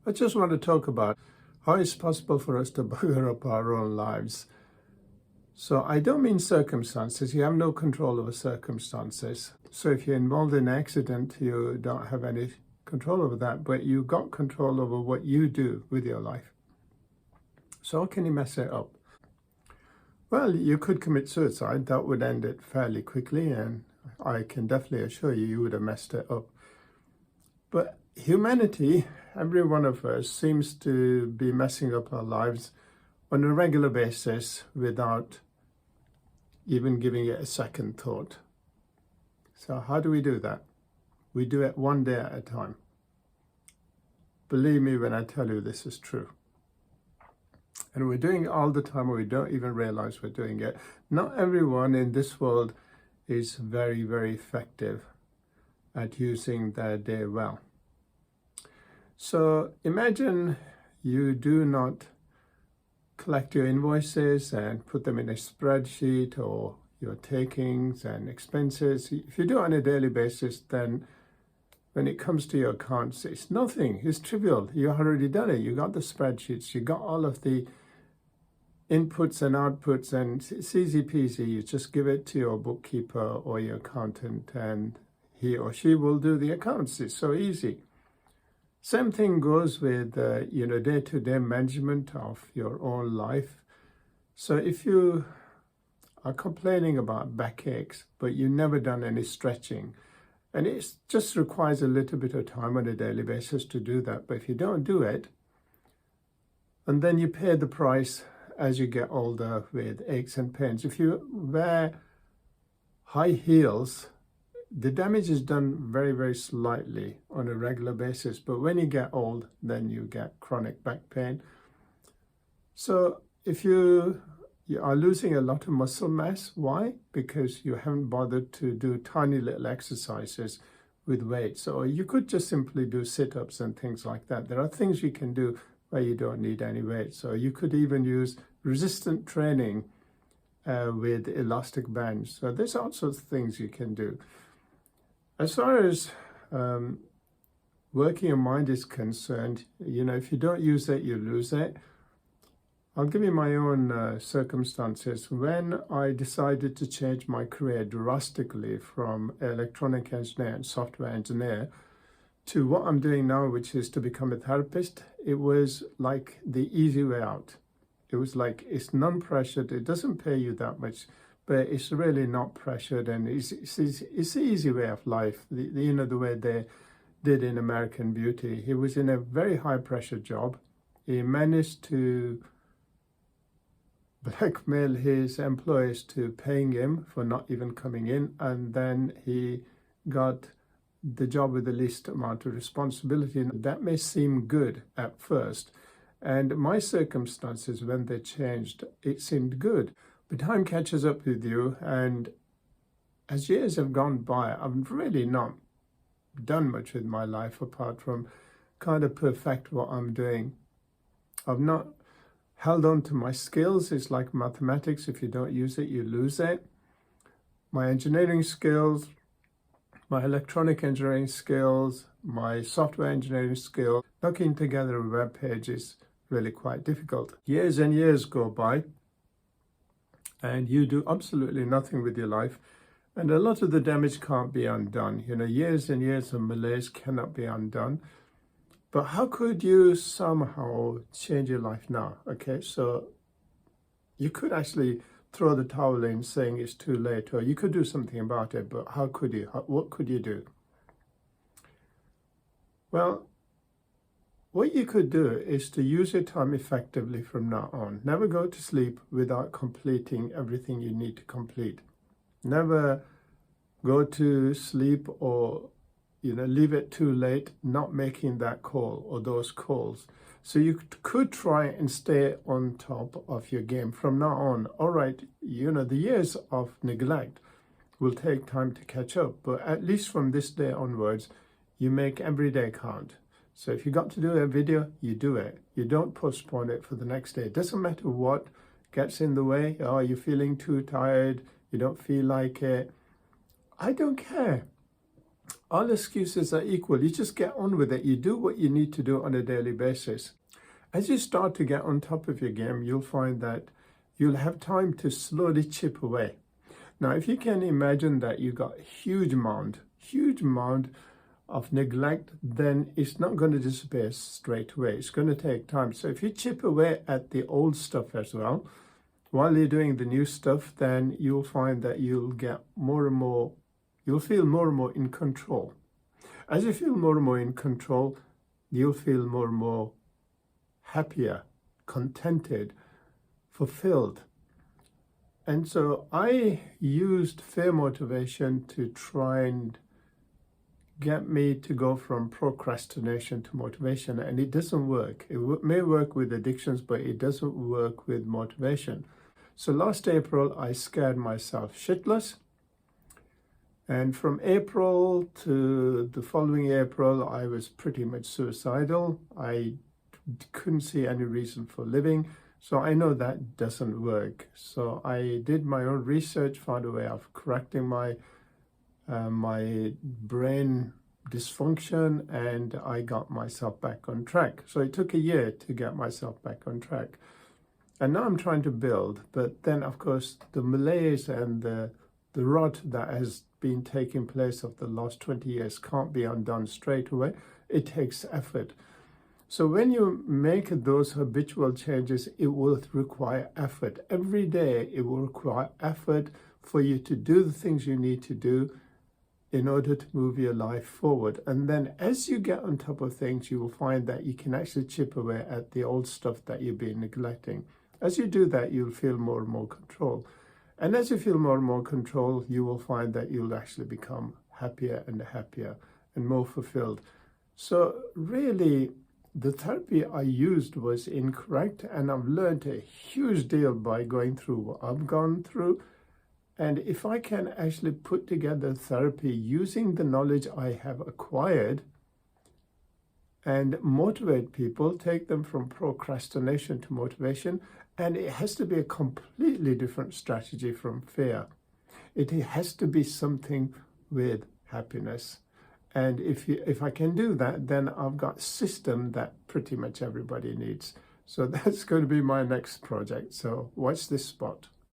I just want to talk about how it's possible for us to bugger up our own lives. So I don't mean circumstances. You have no control over circumstances. So if you're involved in an accident, you don't have any control over that, but you got control over what you do with your life. So how can you mess it up? Well, you could commit suicide. That would end it fairly quickly, and I can definitely assure you, you would have messed it up. But humanity, every one of us, seems to be messing up our lives on a regular basis without even giving it a second thought. So how do we do that? We do it one day at a time. Believe me when I tell you this is true. And we're doing it all the time, and we don't even realize we're doing it. Not everyone in this world is very, very effective at using their day well. So imagine you do not collect your invoices and put them in a spreadsheet, or your takings and expenses. If you do it on a daily basis, then when it comes to your accounts, it's nothing. It's trivial. You've already done it. You got the spreadsheets. You got all of the inputs and outputs, and it's easy peasy. You just give it to your bookkeeper or your accountant, and he or she will do the accounts. It's so easy. Same thing goes with day-to-day management of your own life. So if you are complaining about backaches, but you've never done any stretching, and it just requires a little bit of time on a daily basis to do that. But if you don't do it, and then you pay the price as you get older with aches and pains. If you wear high heels, the damage is done very, very slightly on a regular basis. But when you get old, then you get chronic back pain. So if you are losing a lot of muscle mass, why? Because you haven't bothered to do tiny little exercises with weights. Or you could just simply do sit-ups and things like that. There are things you can do where you don't need any weight. So you could even use resistant training with elastic bands. So there's all sorts of things you can do. As far as working your mind is concerned, if you don't use it, you lose it. I'll give you my own circumstances. When I decided to change my career drastically from electronic engineer and software engineer to what I'm doing now, which is to become a therapist, it was like the easy way out. It was like, it's non-pressured, it doesn't pay you that much, but it's really not pressured, and it's the easy way of life, the way they did in American Beauty. He was in a very high pressure job. He managed to blackmail his employees to paying him for not even coming in, and then he got the job with the least amount of responsibility. And that may seem good at first, and my circumstances, when they changed, it seemed good. But time catches up with you, and as years have gone by, I've really not done much with my life apart from kind of perfect what I'm doing. I've not held on to my skills. It's like mathematics. If you don't use it, you lose it. My engineering skills, my electronic engineering skills, my software engineering skills, knocking together a web page is really quite difficult. Years and years go by, and you do absolutely nothing with your life, and a lot of the damage can't be undone. Years and years of malaise cannot be undone. But how could you somehow change your life now? Okay, so you could actually throw the towel in saying it's too late, or you could do something about it, but how could you? What could you do? Well, what you could do is to use your time effectively from now on. Never go to sleep without completing everything you need to complete. Never go to sleep or leave it too late, not making that call or those calls. So you could try and stay on top of your game from now on. All right, the years of neglect will take time to catch up, but at least from this day onwards, you make every day count. So if you got to do a video, you do it. You don't postpone it for the next day. It doesn't matter what gets in the way. Oh, you're feeling too tired, you don't feel like it. I don't care. All excuses are equal. You just get on with it. You do what you need to do on a daily basis. As you start to get on top of your game, you'll find that you'll have time to slowly chip away. Now, if you can imagine that you got a huge amount of neglect, then it's not going to disappear straight away. It's going to take time. So if you chip away at the old stuff as well, while you're doing the new stuff, then you'll find that you'll get more and more, you'll feel more and more in control. As you feel more and more in control, you'll feel more and more happier, contented, fulfilled. And so I used fear motivation to try and get me to go from procrastination to motivation, and it doesn't work. It may work with addictions, but it doesn't work with motivation. So last April, I scared myself shitless. And from April to the following April, I was pretty much suicidal. I couldn't see any reason for living. So I know that doesn't work. So I did my own research, found a way of correcting my brain dysfunction, and I got myself back on track. So it took a year to get myself back on track. And now I'm trying to build, but then of course the malaise and the rot that has been taking place of the last 20 years can't be undone straight away. It takes effort. So when you make those habitual changes, it will require effort. Every day it will require effort for you to do the things you need to do in order to move your life forward. And then as you get on top of things, you will find that you can actually chip away at the old stuff that you've been neglecting. As you do that, you'll feel more and more control. And as you feel more and more control, you will find that you'll actually become happier and happier and more fulfilled. So really, the therapy I used was incorrect, and I've learned a huge deal by going through what I've gone through. And if I can actually put together therapy using the knowledge I have acquired and motivate people, take them from procrastination to motivation, and it has to be a completely different strategy from fear. It has to be something with happiness. And if I can do that, then I've got a system that pretty much everybody needs. So that's going to be my next project. So watch this spot.